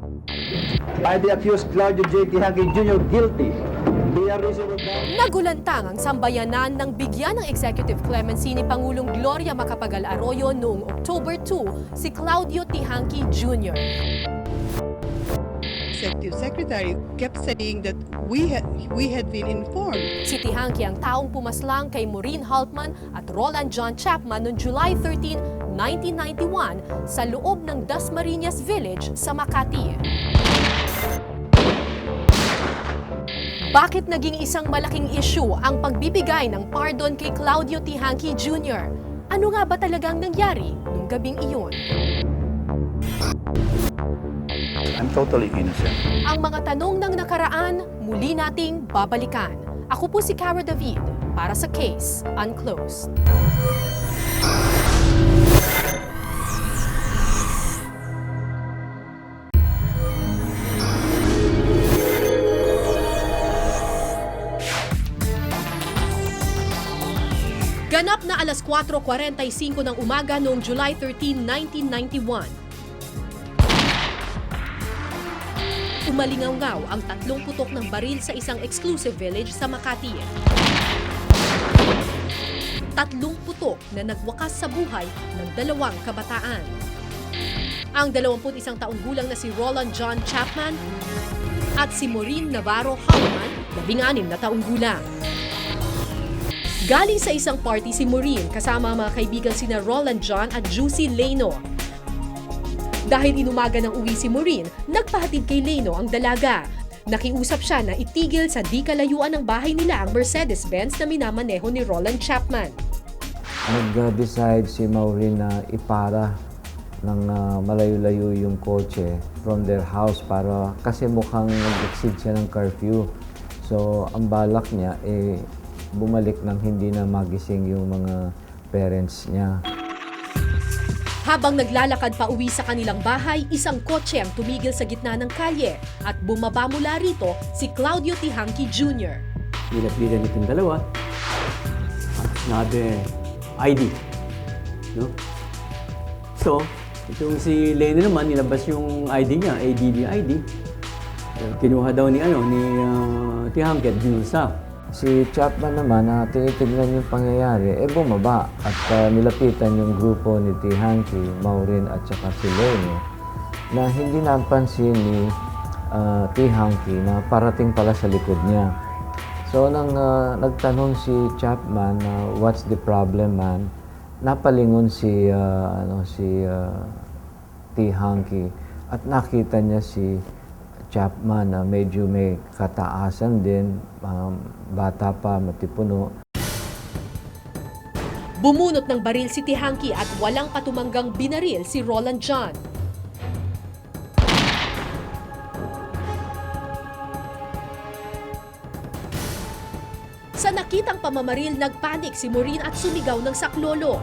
I the accused Claudio J. Tihangi Jr. guilty. Nagulantang ang sambayanan ng bigyan ng executive clemency ni Pangulong Gloria Macapagal Arroyo noong October 2 si Claudio Tihangi Jr. Executive Secretary kept saying that we had been informed. Si Tihangi ang taong pumaslang kay Maureen Haltman at Roland John Chapman noong July 13, 1991 sa loob ng Dasmariñas Village sa Makati. Bakit naging isang malaking issue ang pagbibigay ng pardon kay Claudio Tihangi Jr.? Ano nga ba talagang nangyari nung gabing iyon? I'm totally innocent. Ang mga tanong ng nakaraan, muli nating babalikan. Ako po si Cara David para sa Case Unclosed. Ganap na alas 4:45 ng umaga noong July 13, 1991. Umalingaw-ngaw ang 3 putok ng baril sa isang exclusive village sa Makati. 3 putok na nagwakas sa buhay ng 2 kabataan. Ang 21 taong gulang na si Roland John Chapman at si Maureen Navarro Haltman, 16 na taong gulang. Galing sa isang party si Maureen kasama ang mga kaibigan sina Roland John at Juicy Leno. Dahil inumaga ng uwi si Maureen, nagpahatid kay Leno ang dalaga. Nakiusap siya na itigil sa di kalayuan ng bahay nila ang Mercedes-Benz na minamaneho ni Roland Chapman. Nag-decide si Maureen na ipara ng malayo-layo yung kotse from their house kasi mukhang nag-exceed siya ng curfew. So ang balak niya bumalik nang hindi na magising yung mga parents niya. Habang naglalakad pa uwi sa kanilang bahay, isang kotse ang tumigil sa gitna ng kalye at bumaba mula rito si Claudio Tihangi Jr. Nilapitan itong dalawa at sinabi, ID. No? So, itong si Leno naman, nilabas yung ID niya, ADD ID. Kinuha daw ni Tihangi at binulsa. Si Chapman naman, tinitignan yung pangyayari, bumaba at nilapitan yung grupo ni Tihangi, Maureen at saka si Leno na hindi napansin ni Tihangi na parating pala sa likod niya. So nang nagtanong si Chapman, what's the problem man? Napalingon si Tihangi at nakita niya si Chapman na medyo may kataasan din, bata pa, matipuno. Bumunot ng baril si Tihangi at walang patumanggang binaril si Roland John. Sa nakitang pamamaril, nagpanik si Maureen at sumigaw ng saklolo.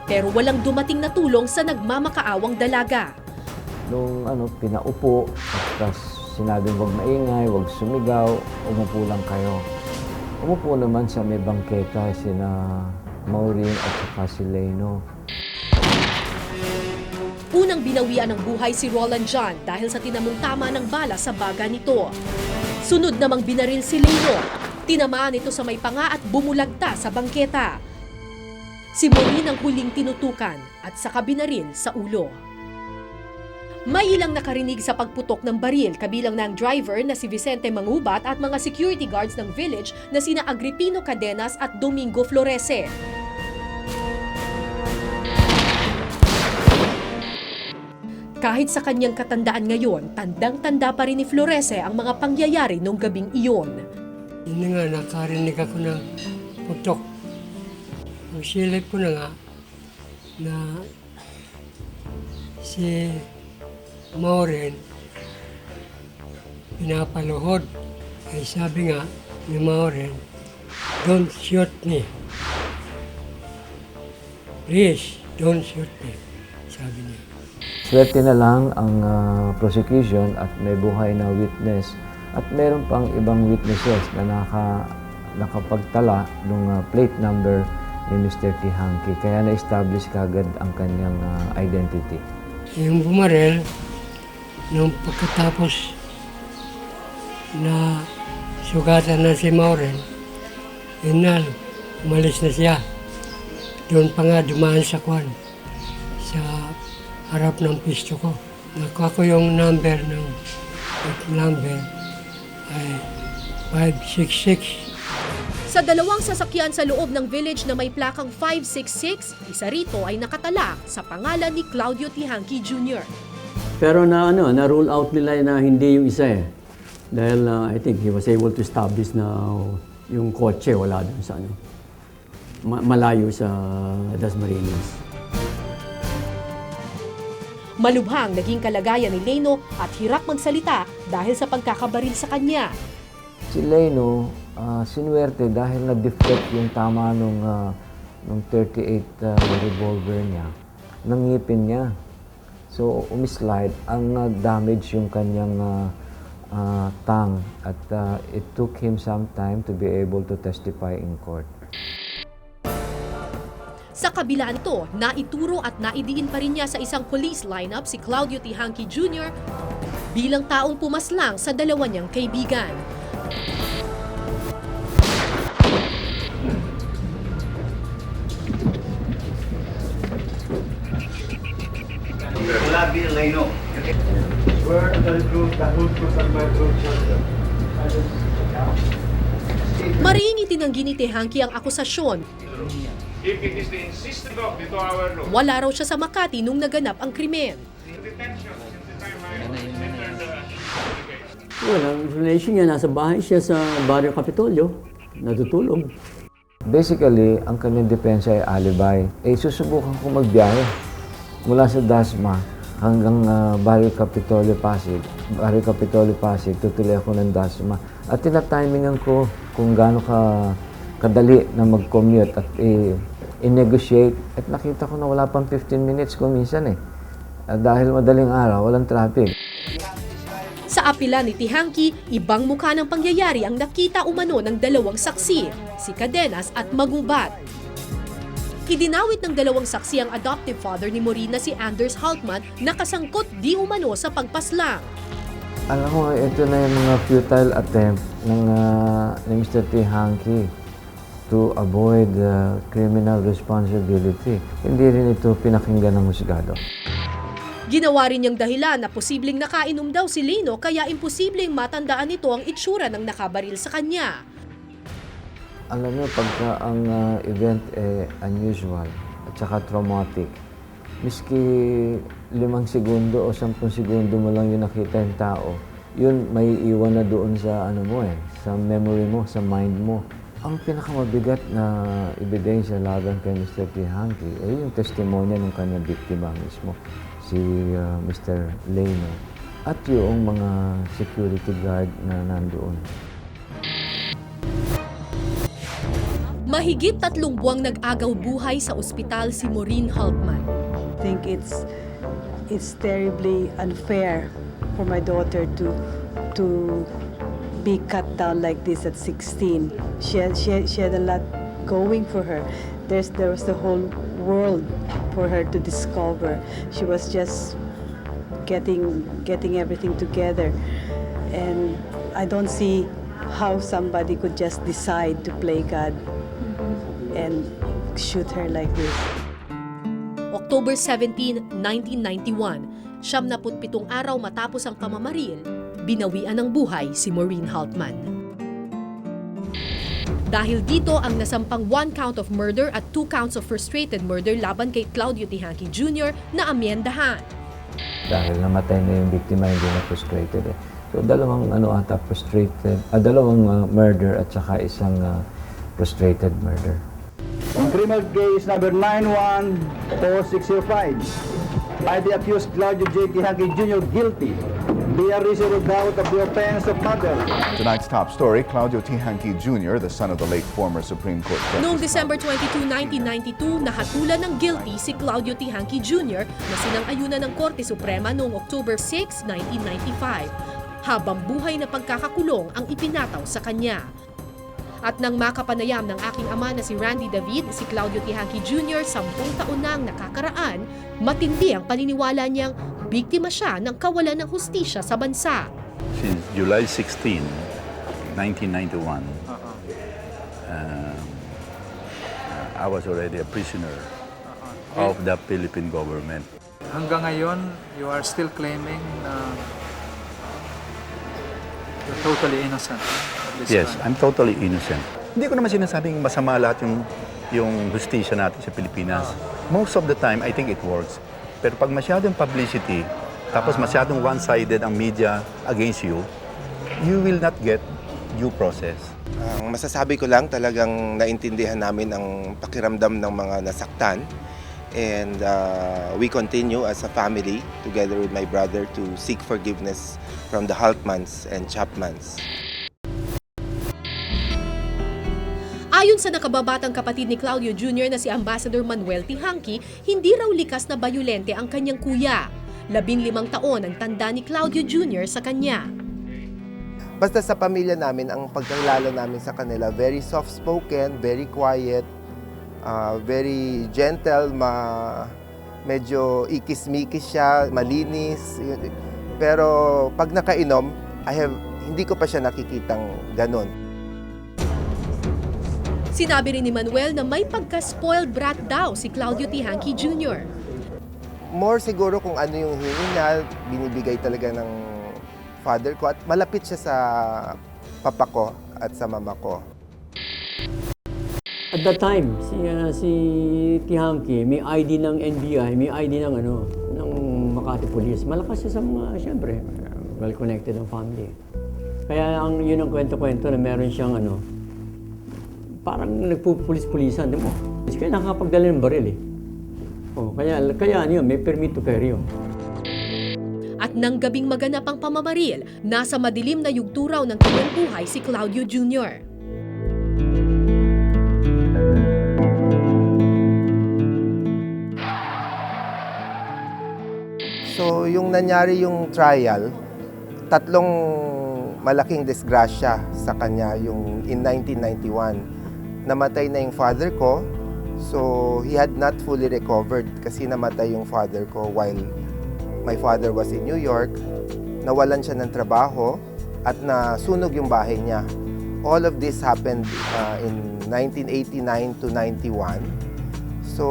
Pero walang dumating na tulong sa nagmamakaawang dalaga. Nung pinaupo, at sinabing huwag maingay, huwag sumigaw, umupo lang kayo. Umupo naman sa may bangketa sina Maureen at saka si Leno. Unang binawian ng buhay si Roland John dahil sa tinamong tama ng bala sa baga nito. Sunod namang binaril si Leno. Tinamaan ito sa may panga at bumulagta sa bangketa. Si Maureen ang huling tinutukan at saka binaril sa ulo. May ilang nakarinig sa pagputok ng baril, kabilang na ang driver na si Vicente Mangubat at mga security guards ng village na sina Agripino Cadenas at Domingo Florese. Kahit sa kanyang katandaan ngayon, tandang-tanda pa rin ni Florese ang mga pangyayari noong gabing iyon. Hindi nga, nakarinig ako ng putok. Ang silip ko na nga na si Maureen pinapaluhod. Ay sabi nga ni Maureen, "Don't shoot me. Please, don't shoot me." Sabi niya. Swerte na lang ang prosecution at may buhay na witness at meron pang ibang witnesses na nakapagtala ng plate number ni Mr. Tihanki. Kaya na-establish kagad ang kanyang identity. Yung bumarel, nung pagkatapos na sugatan na si Maureen, yun na, umalis na siya. Doon pa nga dumaan sa kwan, sa harap ng pisto ko. Nakuha ko yung number ay 566. Sa dalawang sasakyan sa loob ng village na may plakang 566, isa rito ay nakatalak sa pangalan ni Claudio Tihanki Jr. Pero na-rule out nila na hindi yung isa eh. Dahil I think he was able to establish na yung kotse wala dun sa malayo sa Dasmariñas. Malubhang naging kalagayan ni Leno at hirap magsalita dahil sa pagkakabaril sa kanya. Si Leno, sinuwerte dahil na-deflect yung tama nung 38 revolver niya, ng ngipin niya. So, umislide, ang damage yung kanyang tongue at it took him some time to be able to testify in court. Sa kabila nito, naituro at naidiin pa rin niya sa isang police lineup si Claudio Tihanki Jr. bilang taong pumaslang sa dalawa niyang kaibigan. Mariing itinanggi ni Tihanki ang akusasyon. If it is the insistence of the 2-hour law, Wala raw siya sa Makati nung naganap ang krimen. detention since the time I entered the case. Well, ang explanation niya, nasa bahay siya sa Barrio Capitolio, natutulog. Basically, ang kanyang depensa ay alibi. Susubukan ko magbiyahe mula sa Dasma hanggang Barrio Capitolio, Pasig. Barrio Capitolio, Pasig, tutuloy ako ng Dasma. At tinatimingan ko kung gaano kadali na mag-commute at i-negotiate. At nakita ko na wala pang 15 minutes kung minsan dahil madaling araw, walang traffic. Sa apila ni Tihanki, ibang mukha ng pangyayari ang nakita umano ng dalawang saksi, si Cadenas at Magubat. Idinawit ng dalawang saksi ang adoptive father ni Maureen na si Anders Haltman na kasangkot di umano sa pagpaslang. Alam mo, ito na yung mga futile attempt ni Mr. Tihanki to avoid criminal responsibility. Hindi rin ito pinakinggan ng husgado. Ginawa rin niyang dahilan na posibleng nakainom daw si Leno kaya imposibleng matandaan nito ang itsura ng nakabaril sa kanya. Alam mo, pagka ang event unusual at saka traumatic, miski 5 segundo o 10 segundo mo lang yung nakita yung tao, yun may iwan na doon sa sa memory mo, sa mind mo. Ang pinakamabigat na ebidensya laban kay Mr. Tihanki ay yung testimonya ng kanyang biktima mismo, si Mr. Leno, at yung mga security guard na nandoon. Mahigit 3 buwang nag-agaw buhay sa ospital si Maureen Haltman. I think it's terribly unfair for my daughter to be cut down like this at 16. She had a lot going for her. There was the whole world for her to discover. She was just getting everything together, and I don't see how somebody could just decide to play God and shoot her like this. October 17, 1991, 77 araw matapos ang pamamaril, binawian ng buhay si Maureen Haltman. Dahil dito ang nasampang 1 count of murder at 2 counts of frustrated murder laban kay Claudio Tihanki Jr. na amyendahan. Dahil namatay na yung biktima, hindi na frustrated So, dalawang frustrated, dalawang murder at saka isang frustrated murder. On criminal case number 914605, by the accused Claudio J. Tihanki Jr. guilty, beyond reasonable doubt of the offense of murder. Tonight's top story, Claudio Tihanki Jr., the son of the late former Supreme Court Justice. Noong December 22, 1992, nahatulan ng guilty si Claudio Tihanki Jr. na sinang-ayunan ng Korte Suprema noong October 6, 1995. Habang buhay na pagkakakulong ang ipinataw sa kanya. At nang makapanayam ng aking ama na si Randy David, si Claudio Tihanki Jr., 10 taon nang nakakaraan, matindi ang paniniwala niyang biktima siya ng kawalan ng hustisya sa bansa. Since July 16, 1991, I was already a prisoner of the Philippine government. Hanggang ngayon, you are still claiming na you're totally innocent of this Yes, crime. I'm totally innocent. Hindi ko naman sinasabing masama lahat yung hustisya natin sa Pilipinas. Most of the time, I think it works. Pero pag masyadong publicity, tapos masyadong one-sided ang media against you, you will not get due process. Ang masasabi ko lang, talagang naintindihan namin ang pakiramdam ng mga nasaktan. And we continue as a family, together with my brother, to seek forgiveness from the Haltmans and Chapmans. Ayon sa nakababatang kapatid ni Claudio Jr. na si Ambassador Manuel Tihanki, hindi raw likas na bayolente ang kanyang kuya. 15 taon ang tanda ni Claudio Jr. sa kanya. Basta sa pamilya namin, ang pagkakilala namin sa kanila, very soft-spoken, very quiet, very gentle, medyo ikis-mikis siya, malinis. Pero pag nakainom, hindi ko pa siya nakikitang ganun. Sinabi rin ni Manuel na may pagka-spoiled brat daw si Claudio Tihanki Jr. More siguro kung ano yung hiningi niya, binibigay talaga ng father ko. At malapit siya sa papa ko at sa mama ko. At that time, si Tihanki, may ID ng NBI, may ID ng Makati Police. Malakas siya sa mga, siyempre, well-connected ang family. Kaya yun ang kwento-kwento na meron siyang parang nagpupulis-pulisan, di mo? Kaya nakakapagdala ng baril eh. Kaya yun, may permit to carry yun. At nang gabing maganap ang pamamaril, nasa madilim na yugto raw ng kanyang buhay si Claudio Jr. So, yung nangyari yung trial, 3 malaking disgrasya sa kanya yung in 1991. Namatay na yung father ko, so he had not fully recovered kasi namatay yung father ko while my father was in New York. Nawalan siya ng trabaho at nasunog yung bahay niya. All of this happened in 1989 to 91. So,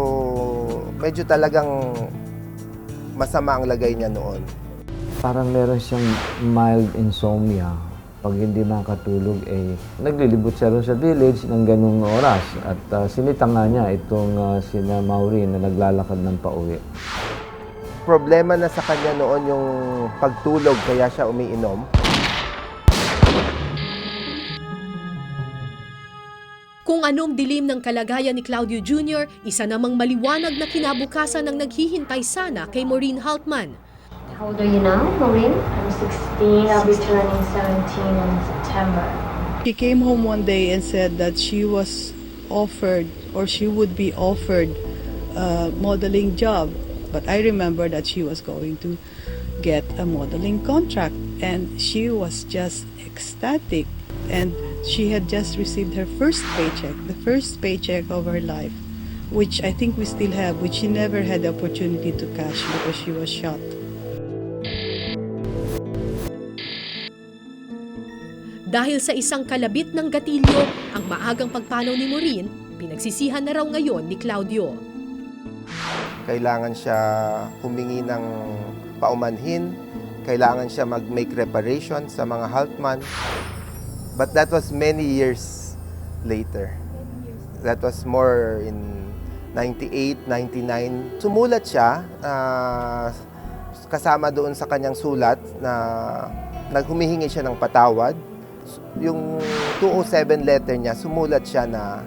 medyo talagang masama ang lagay niya noon. Parang meron siyang mild insomnia. Pag hindi makatulog, naglilibot siya rin sa village ng ganung oras. At sinita nga niya itong sina Maureen na naglalakad ng pauwi. Problema na sa kanya noon yung pagtulog, kaya siya umiinom. Kung anong dilim ng kalagayan ni Claudio Jr., isa namang maliwanag na kinabukasan ng naghihintay sana kay Maureen Haltman. How old are you now, Maureen? I'm 16. I'll be turning 17 in September. She came home one day and said that she was offered, or she would be offered, a modeling job. But I remember that she was going to get a modeling contract, and she was just ecstatic. And she had just received her first paycheck, the first paycheck of her life, which I think we still have, which she never had the opportunity to cash because she was shot. Dahil sa isang kalabit ng gatilyo, ang maagang pagpanaw ni Maureen, pinagsisihan na raw ngayon ni Claudio. Kailangan siya humingi ng paumanhin, kailangan siya mag-make reparation sa mga Haltman. But that was many years later. That was more in 98, 99. Sumulat siya, kasama doon sa kanyang sulat na naghumihingi siya ng patawad. Yung 207 letter niya, sumulat siya na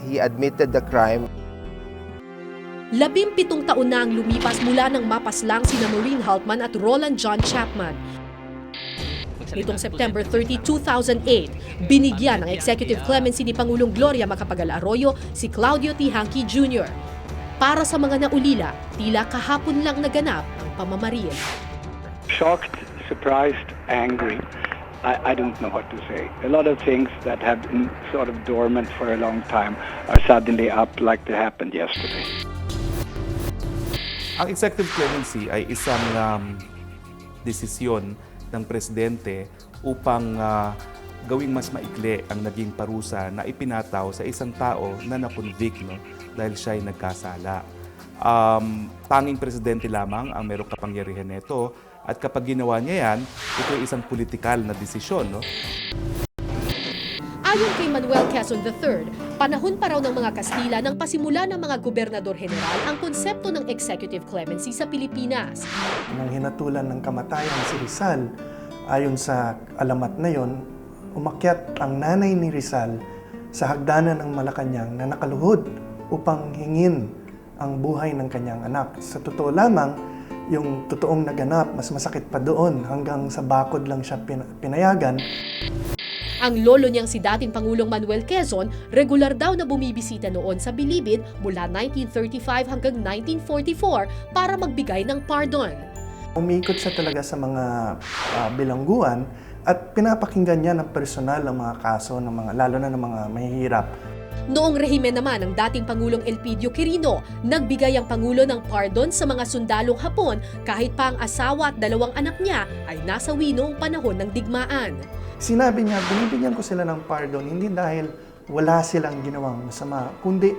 he admitted the crime. 17 taon na ang lumipas mula nang mapaslang sina Maureen Haltman at Roland John Chapman. Nitong September 30, 2008, binigyan ng executive clemency ni Pangulong Gloria Macapagal-Arroyo si Claudio Tihanki Jr. Para sa mga naulila, tila kahapon lang naganap ang pamamaril. Shocked, surprised, angry. I don't know what to say. A lot of things that have been sort of dormant for a long time are suddenly up like they happened yesterday. Ang executive clemency ay isang desisyon ng presidente upang gawing mas maikli ang naging parusa na ipinataw sa isang tao na nakonvict dahil siya ay nagkasala. Tanging presidente lamang ang mayroong kapangyarihan nito at kapag ginawa niya yan, ito ay isang politikal na desisyon. Ayon kay Manuel Quezon III, panahon pa raw ng mga Kastila nang pasimula ng mga gobernador general ang konsepto ng executive clemency sa Pilipinas. Nang hinatulan ng kamatayan si Rizal, ayon sa alamat na yon, umakyat ang nanay ni Rizal sa hagdanan ng Malacanang na nakaluhod upang hingin ang buhay ng kanyang anak. Sa totoo lamang, yung totoong naganap, mas masakit pa doon, hanggang sa bakod lang siya pinayagan. Ang lolo niyang si dating Pangulong Manuel Quezon, regular daw na bumibisita noon sa Bilibid mula 1935 hanggang 1944 para magbigay ng pardon. Umikot siya talaga sa mga bilangguan at pinapakinggan niya ng personal ang mga kaso, lalo na ng mga mahihirap. Noong rehimen naman ng dating Pangulong Elpidio Quirino, nagbigay ang Pangulo ng pardon sa mga sundalong Hapon kahit pa ang asawa at 2 anak niya ay nasawi noong panahon ng digmaan. Sinabi niya, binibigyan ko sila ng pardon hindi dahil wala silang ginawang masama, kundi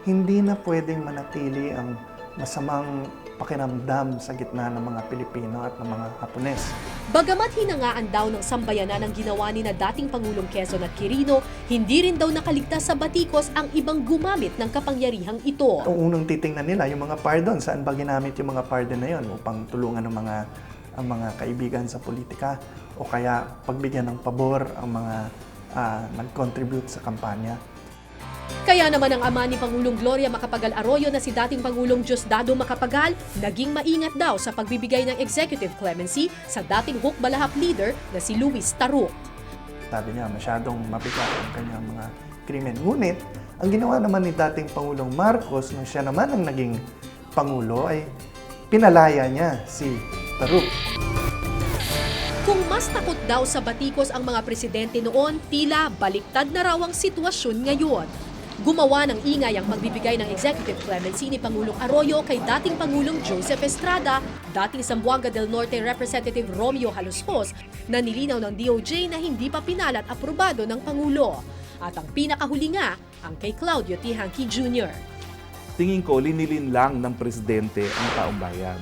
hindi na pwedeng manatili ang masamang pakiramdam sa gitna ng mga Pilipino at ng mga Hapones. Bagamat hinangaan daw ng sambayanan ang ginawa ni na dating Pangulong Quezon at Quirino, hindi rin daw nakaligtas sa batikos ang ibang gumamit ng kapangyarihang ito. Ang unang titingnan nila, yung mga pardon, saan ba ginamit yung mga pardon na yun upang tulungan ang mga kaibigan sa politika o kaya pagbigyan ng pabor ang mga nag-contribute sa kampanya. Kaya naman ang ama ni Pangulong Gloria Macapagal Arroyo na si dating Pangulong Diosdado Macapagal naging maingat daw sa pagbibigay ng executive clemency sa dating hukbalahap leader na si Luis Taruk. Sabi niya, masyadong mabigat ang kanyang mga krimen. Ngunit, ang ginawa naman ni dating Pangulong Marcos nung siya naman ang naging Pangulo ay pinalaya niya si Taruk. Kung mas takot daw sa batikos ang mga presidente noon, tila baliktad na raw ang sitwasyon ngayon. Gumawa ng ingay ang pagbibigay ng executive clemency ni Pangulong Arroyo kay dating Pangulong Joseph Estrada, dating Zamboanga del Norte Representative Romeo Haluspos, na nilinaw ng DOJ na hindi pa pinal at aprobado ng Pangulo. At ang pinakahuli nga, ang kay Claudio T. Hanqui Jr. Tingin ko, linilin lang ng presidente ang taong bayan.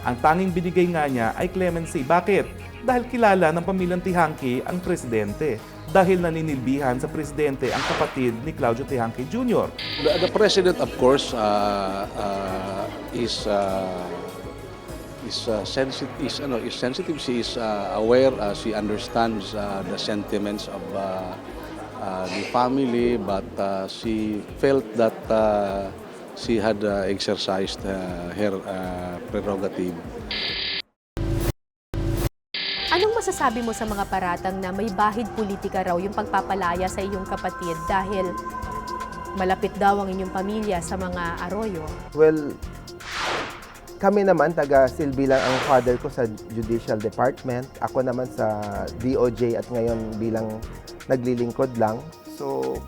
Ang tanging binigay nga niya ay clemency. Bakit? Dahil kilala ng pamilyang T. Hanqui ang presidente. Dahil naninilbihan sa presidente ang kapatid ni Claudio T. Hanqui Jr. The president, of course, is sensitive. She is aware. She understands the sentiments of the family, but she felt that she had exercised her prerogative. Anong masasabi mo sa mga paratang na may bahid politika raw yung pagpapalaya sa iyong kapatid dahil malapit daw ang inyong pamilya sa mga Arroyo? Well, kami naman, taga-silbi lang ang father ko sa Judicial Department. Ako naman sa DOJ at ngayon bilang naglilingkod lang. So,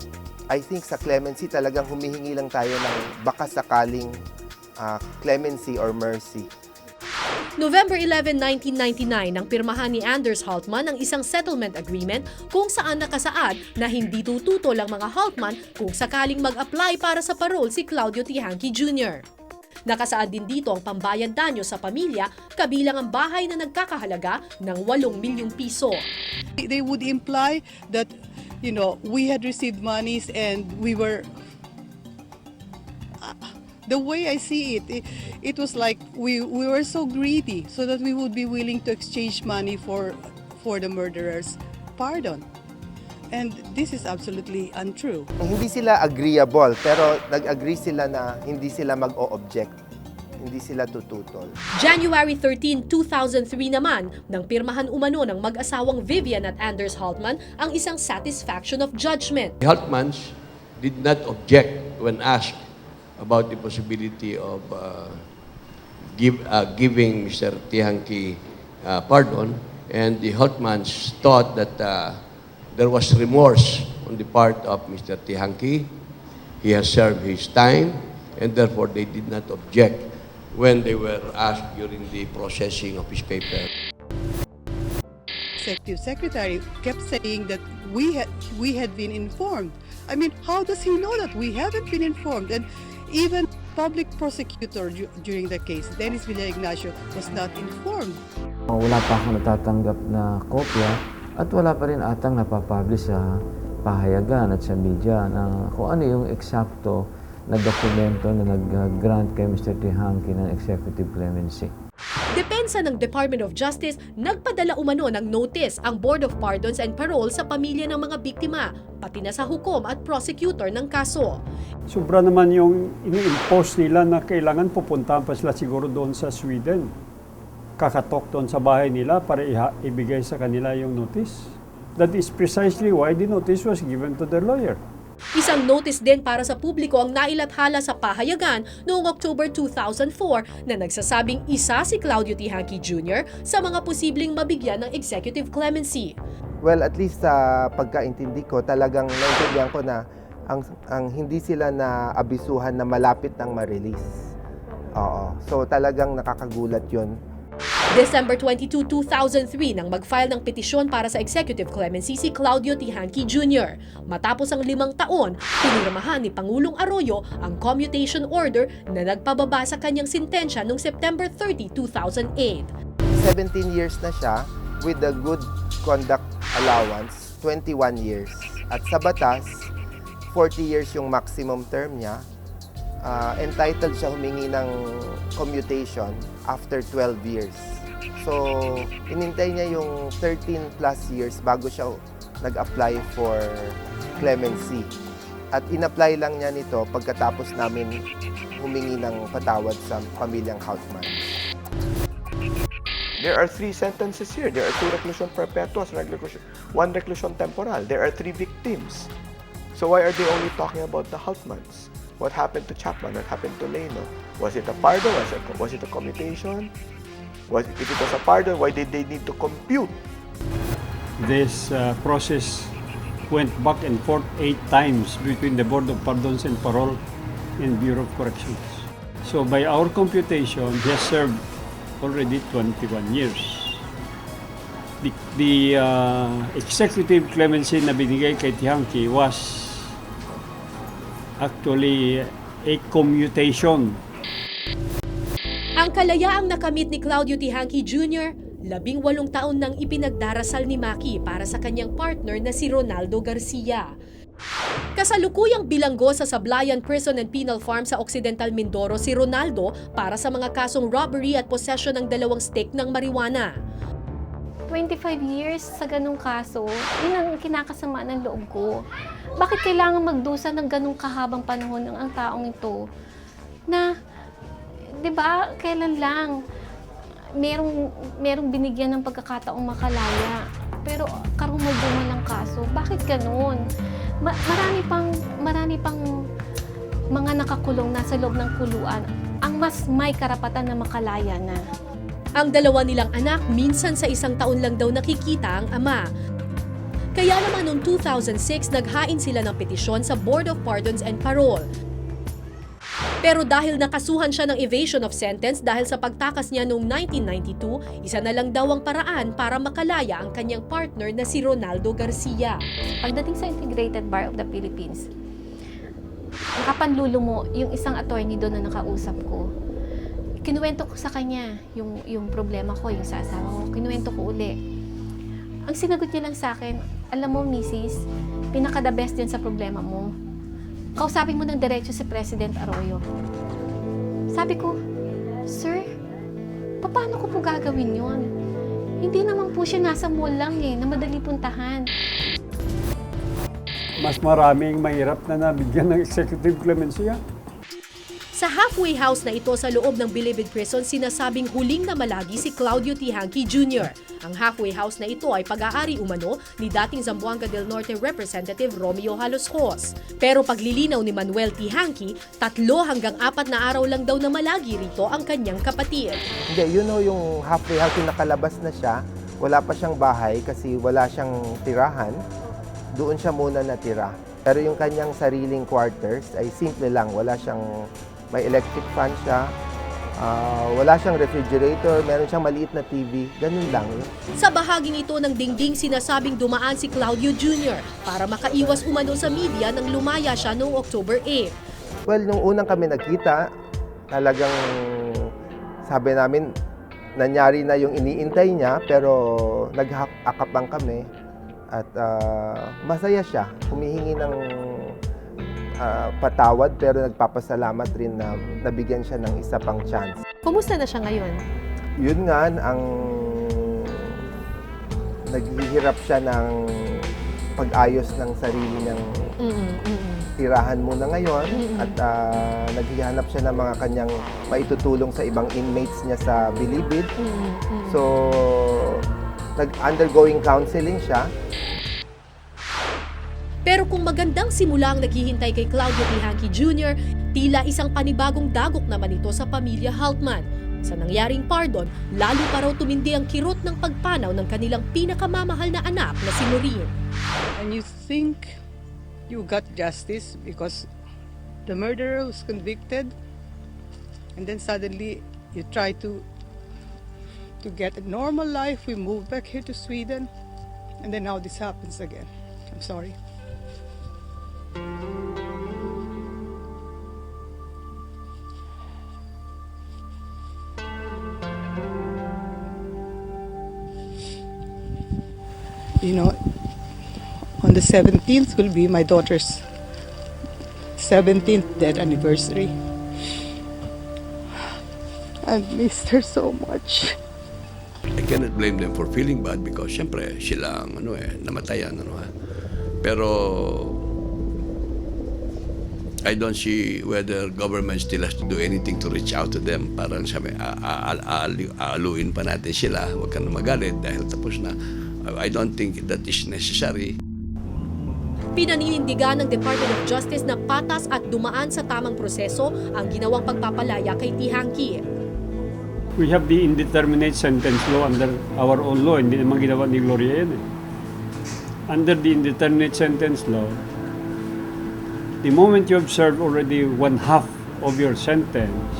I think sa clemency talagang humihingi lang tayo ng baka sakaling clemency or mercy. November 11, 1999 nang pirmahan ni Anders Haltman ang isang settlement agreement kung saan nakasaad na hindi tututol ang mga Haltman kung sakaling mag-apply para sa parole si Claudio T. Hanqui Jr. Nakasaad din dito ang pambayad danyo sa pamilya kabilang ang bahay na nagkakahalaga ng 8 milyong piso. They would imply that, we had received monies and we were... The way I see it, it was like we were so greedy so that we would be willing to exchange money for the murderer's pardon. And this is absolutely untrue. Hindi sila agreeable, pero nag-agree sila na hindi sila mag-o-object. Hindi sila tututol. January 13, 2003 naman, nang pirmahan umano ng mag-asawang Vivian at Anders Haltman ang isang satisfaction of judgment. The Haltmans did not object when asked about the possibility of giving Mr. T. Hanqui pardon. And the Hotmans thought that there was remorse on the part of Mr. Tihanki. He has served his time, and therefore they did not object when they were asked during the processing of his paper. Executive Secretary kept saying that we had been informed. I mean, how does he know that we haven't been informed? And even public prosecutor during the case, Dennis Villa Ignacio, was not informed. Wala pa akong natatanggap na kopya at wala pa rin atang napapublish sa pahayagan at sa media na kung ano yung eksakto na dokumento na nag-grant kay Mr. Tihanki ng executive clemency. Depensa ng Department of Justice, nagpadala umano ng notice ang Board of Pardons and Parole sa pamilya ng mga biktima, pati na sa hukom at prosecutor ng kaso. Sobra naman yung ini-impose nila na kailangan pupuntahan pa sila siguro doon sa Sweden. Kakatok doon sa bahay nila para ibigay sa kanila yung notice. That is precisely why the notice was given to their lawyer. Isang notice din para sa publiko ang nailathala sa pahayagan noong October 2004 na nagsasabing isa si Claudio Tihanki Jr. sa mga posibleng mabigyan ng executive clemency. Well, at least sa pagkaintindi ko, talagang naintindihan ko na ang hindi sila na abisuhan na malapit ng ma-release. Oo. So talagang nakakagulat yun. December 22, 2003 nang mag-file ng petisyon para sa executive clemency si Claudio Tihanki Jr. Matapos ang 5 taon, pinirmahan ni Pangulong Arroyo ang commutation order na nagpababa sa kanyang sintensya noong September 30, 2008. 17 years na siya with the good conduct allowance, 21 years. At sa batas, 40 years yung maximum term niya. Entitled siya humingi ng commutation after 12 years. So, inintay niya yung 13 plus years bago siya nag-apply for clemency. At in-apply lang niya nito pagkatapos namin humingi ng patawad sa pamilyang Houtman. There are 3 sentences here. There are 2 reclusion perpetuas, 1 reclusion temporal. There are 3 victims. So why are they only talking about the Houtmans? What happened to Chapman? What happened to Leno? Was it a pardon? Was it a commutation? If it was a pardon, why did they need to compute? This process went back and forth 8 times between the Board of Pardons and Parole and Bureau of Corrections. So by our computation, he has served already 21 years. The executive clemency na binigay kay Tihanki was actually a commutation. Ang kalayaang nakamit ni Claudio Tihanki Jr., 18 taon nang ipinagdarasal ni Maki para sa kanyang partner na si Ronaldo Garcia. Kasalukuyang bilanggo sa Sablayan Prison and Penal Farm sa Occidental Mindoro si Ronaldo para sa mga kasong robbery at possession ng 2 stick ng marijuana. 25 years sa ganung kaso, yun ang kinakasama ng loob ko. Bakit kailangan magdusa ng ganung kahabang panahon ng ang taong ito? Na, di ba, kailan lang merong binigyan ng pagkakataong makalaya. Pero karumaguma ng kaso. Bakit ganun? Marami pang mga nakakulong nasa loob ng kuluan ang mas may karapatan na makalaya na. Ang 2 nilang anak minsan sa 1 taon lang daw nakikita ang ama. Kaya naman noong 2006 naghain sila ng petisyon sa Board of Pardons and Parole. Pero dahil nakasuhan siya ng evasion of sentence dahil sa pagtakas niya noong 1992, isa na lang daw ang paraan para makalaya ang kanyang partner na si Ronaldo Garcia. Pagdating sa Integrated Bar of the Philippines, nakapanlulo mo yung isang attorney doon na nakausap ko. Kinuwento ko sa kanya yung problema ko, yung sa asawa ko. Kinuwento ko uli. Ang sinagot niya lang sa akin, alam mo, Mrs., pinaka-the best yan sa problema mo. Kausapin mo ng diretso si President Arroyo. Sabi ko, Sir, paano ko po gagawin yun? Hindi naman po siya nasa mall lang na madali puntahan. Mas maraming mahirap na nabigyan ng executive clemency yan. Sa halfway house na ito sa loob ng Bilibid Prison, sinasabing huling namalagi si Claudio Tihanki Jr. Ang halfway house na ito ay pag-aari umano ni dating Zamboanga del Norte Representative Romeo Haloscos. Pero paglilinaw ni Manuel Tihanki, 3 hanggang 4 na araw lang daw namalagi rito ang kanyang kapatid. Hindi, yung halfway house yung nakalabas na siya, wala pa siyang bahay kasi wala siyang tirahan, doon siya muna natira. Pero yung kanyang sariling quarters ay simple lang. Wala siyang, may electric fan siya, wala siyang refrigerator, meron siyang maliit na TV, ganun lang. Sa bahaging ito ng dingding sinasabing dumaan si Claudio Jr. para makaiwas umano sa media nang lumaya siya noong October 8. Well, nung unang kami nagkita, talagang sabi namin, nangyari na yung iniintay niya, pero nag-akapang kami at masaya siya. Humihingi ng patawad pero nagpapasalamat rin na nabigyan siya ng isa pang chance. Kumusta na siya ngayon? Yun nga, ang naghihirap siya ng pag-ayos ng sarili niyang tirahan muna ngayon at naghihanap siya ng mga kanyang maitutulong sa ibang inmates niya sa Bilibid. So, nag-undergoing counseling siya. Pero kung magandang simula ang naghihintay kay Claudio Tihanki Jr., tila isang panibagong dagok naman ito sa pamilya Haltman. Sa nangyaring pardon, lalo pa raw tumindi ang kirot ng pagpanaw ng kanilang pinakamamahal na anak na si Maureen. And you think you got justice because the murderer was convicted, and then suddenly you try to get a normal life. We move back here to Sweden, and then now this happens again. I'm sorry. You know, on the 17th will be my daughter's 17th death anniversary. I missed her so much. I cannot blame them for feeling bad because syempre sila ang namatayan Pero I don't see whether government still has to do anything to reach out to them. Parang sabi, aaluin pa natin sila, huwag ka na magalit dahil tapos na. I don't think that is necessary. Pinaninindigan ng Department of Justice na patas at dumaan sa tamang proseso ang ginawang pagpapalaya kay Tihanki. We have the indeterminate sentence law under our own law. Hindi naman ginawa ni Gloria yan. Under the indeterminate sentence law, the moment you have served already 1/2 of your sentence,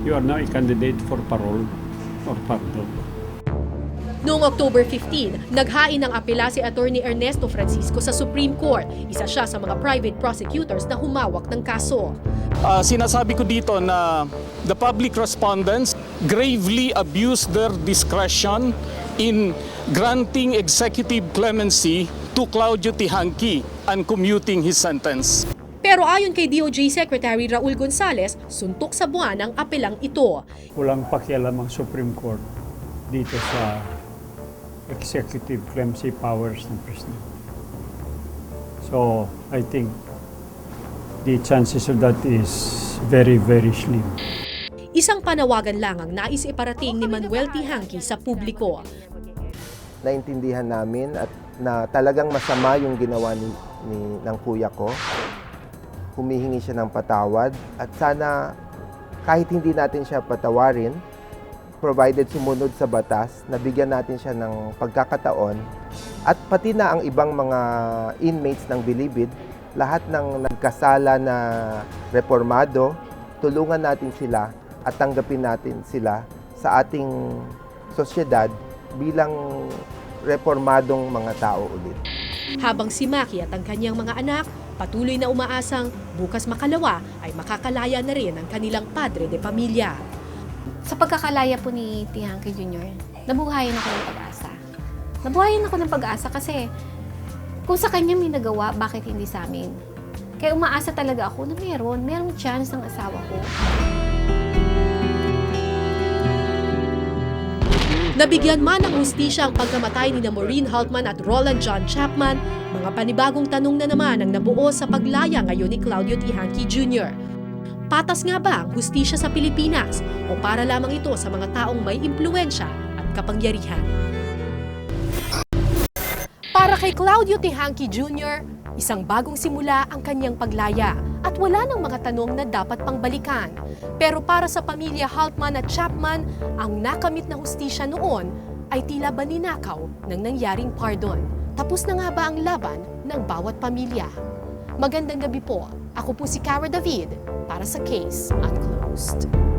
you are now a candidate for parole or pardon. Noong October 15, naghain ng apela si Attorney Ernesto Francisco sa Supreme Court. Isa siya sa mga private prosecutors na humawak ng kaso. Sinasabi ko dito na the public respondents gravely abused their discretion in granting executive clemency to Claudio Tihanki and commuting his sentence. Pero ayon kay DOJ Secretary Raul Gonzales, suntok sa buwan ang apelang ito. Walang pakialam ang Supreme Court dito sa executive clemency powers ng President. So, I think the chances of that is very, very slim. Isang panawagan lang ang nais iparating ni Manuel Tihanki sa publiko. Naintindihan namin at na talagang masama yung ginawa ng kuya ko. Humihingi siya ng patawad at sana kahit hindi natin siya patawarin, provided sumunod sa batas, nabigyan natin siya ng pagkakataon at pati na ang ibang mga inmates ng Bilibid, lahat ng nagkasala na reformado, tulungan natin sila at tanggapin natin sila sa ating sosyedad bilang reformadong mga tao ulit. Habang si Maki at ang kanyang mga anak patuloy na umaasang bukas makalawa ay makakalaya na rin ang kanilang padre de pamilya. Sa pagkakalaya po ni Tihanki Jr., nabuhayan ako ng pag-asa. Nabuhayan ako ng pag-asa kasi kung sa kanya may nagawa, bakit hindi sa amin? Kaya umaasa talaga ako na merong chance ng asawa ko. Nabigyan man ng hustisya ang pagkamatay ni Maureen Haltman at Roland John Chapman, mga panibagong tanong na naman ang nabuo sa paglaya ngayon ni Claudio Tihanki Jr. Patas nga ba ang hustisya sa Pilipinas o para lamang ito sa mga taong may impluwensya at kapangyarihan? Para kay Claudio Tihanki Jr., isang bagong simula ang kanyang paglaya at wala nang mga tanong na dapat pang balikan. Pero para sa pamilya Haltman at Chapman, ang nakamit na hustisya noon ay tila ba ninakaw ng nangyaring pardon? Tapos na nga ba ang laban ng bawat pamilya? Magandang gabi po. Ako po si Cara David para sa Case Unclosed.